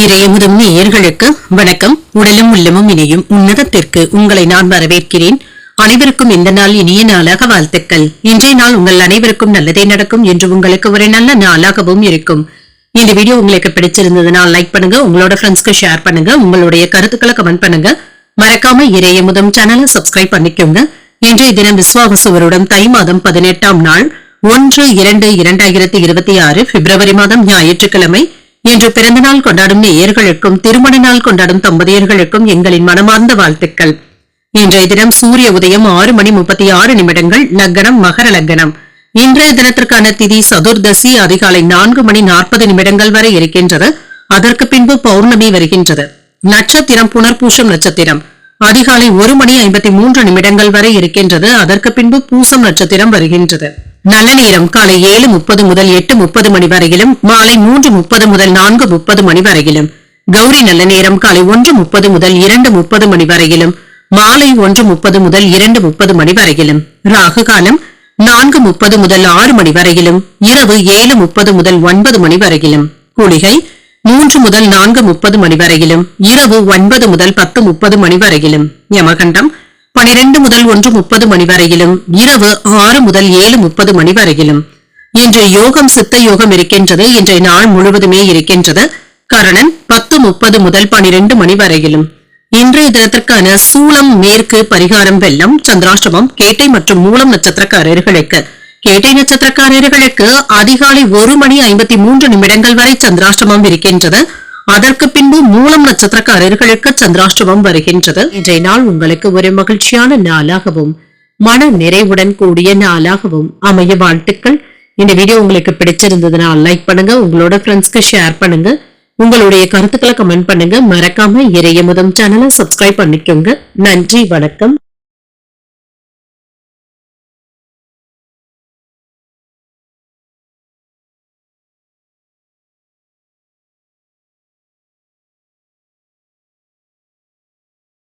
இறையமுதும் நேயர்களுக்கு வணக்கம். உடலும் உள்ளமும் இணையும் உன்னதத்திற்கு உங்களை நான் வரவேற்கிறேன். அனைவருக்கும் இந்த நாள் இனிய நாளாக வாழ்த்துக்கள். இன்றைய நாள் உங்கள் அனைவருக்கும் நல்லதே நடக்கும் என்று உங்களுக்கு ஒரு நல்ல நாளாகவும் இருக்கும். இந்த வீடியோ உங்களுக்கு பிடிச்சிருந்ததுனால் லைக் பண்ணுங்க, உங்களோட ஃப்ரெண்ட்ஸ்க்கு ஷேர் பண்ணுங்க, உங்களுடைய கருத்துக்களை கமெண்ட் பண்ணுங்க. மறக்காம இறையமுதும் சேனலை சப்ஸ்கிரைப் பண்ணிக்கோங்க. இன்றைய தினம் விஸ்வாவசு வருடம் தை மாதம் 18ஆம் நாள் 1/2/2026 பிப்ரவரி மாதம் ஞாயிற்றுக்கிழமை. இன்று பிறந்த நாள் கொண்டாடும் நேயர்களுக்கும் திருமண நாள் கொண்டாடும் தம்பதியர்களுக்கும் எங்களின் மனமார்ந்த வாழ்த்துக்கள். இன்றைய தினம் சூரிய உதயம் 6:36, லக்னம் மகர லக்னம். இன்றைய தினத்திற்கான திதி சதுர்தசி அதிகாலை 4:40 வரை இருக்கின்றது. அதற்கு பின்பு பௌர்ணமி வருகின்றது. நட்சத்திரம் புனர்பூசம் நட்சத்திரம் அதிகாலை 1:53 வரை இருக்கின்றது. அதற்கு பின்பு பூசம் நட்சத்திரம் வருகின்றது. நல்ல நேரம் காலை 7:30 முதல் 8:30 மணி வரையிலும், மாலை 3:30 முதல் 4:30 மணி வரையிலும். கௌரி நல்ல நேரம் காலை 1:30 முதல் 2:30 மணி வரையிலும், மாலை 1:30 முதல் 2:30 மணி வரையிலும். ராகு காலம் 4:30 முதல் 6 மணி வரையிலும், இரவு 7:30 முதல் 9 மணி வரையிலும். குளிகை 3 முதல் 4:30 மணி வரையிலும், இரவு 9 முதல் 10:30 மணி வரையிலும். யமகண்டம் 12 முதல் 1:30 மணி வரையிலும், இரவு 6 முதல் 7:30 மணி வரையிலும். இன்று யோகம் சித்த யோகம் இருக்கின்றது. இன்றைய நாள் முழுவதுமே இருக்கின்றது. கரணன் 10:30 முதல் 12 மணி வரையிலும். இன்றைய தினத்திற்கான சூலம் மேற்கு, பரிகாரம் வெள்ளம், சந்திராஷ்டமம் கேட்டை மற்றும் மூலம் நட்சத்திரக்காரர்களுக்கு. கேட்டை நட்சத்திரக்காரர்களுக்கு அதிகாலை 1:53 வரை சந்திராஷ்டமம் இருக்கின்றது. அதற்கு பின்பு மூலம் நட்சத்திரக்காரர்களுக்கு சந்திராஷ்டமம் வருகின்றது. இன்றைய நாள் உங்களுக்கு ஒரு மகிழ்ச்சியான நாளாகவும் மன நிறைவுடன் கூடிய நாளாகவும் அமைய வாழ்த்துக்கள். இந்த வீடியோ உங்களுக்கு பிடிச்சிருந்ததுனால் லைக் பண்ணுங்க, உங்களோட ஃப்ரெண்ட்ஸ்க்கு ஷேர் பண்ணுங்க, உங்களுடைய கருத்துக்களை கமெண்ட் பண்ணுங்க. மறக்காம இறையமுதம் சேனலை சப்ஸ்கிரைப் பண்ணிக்கோங்க. நன்றி, வணக்கம்.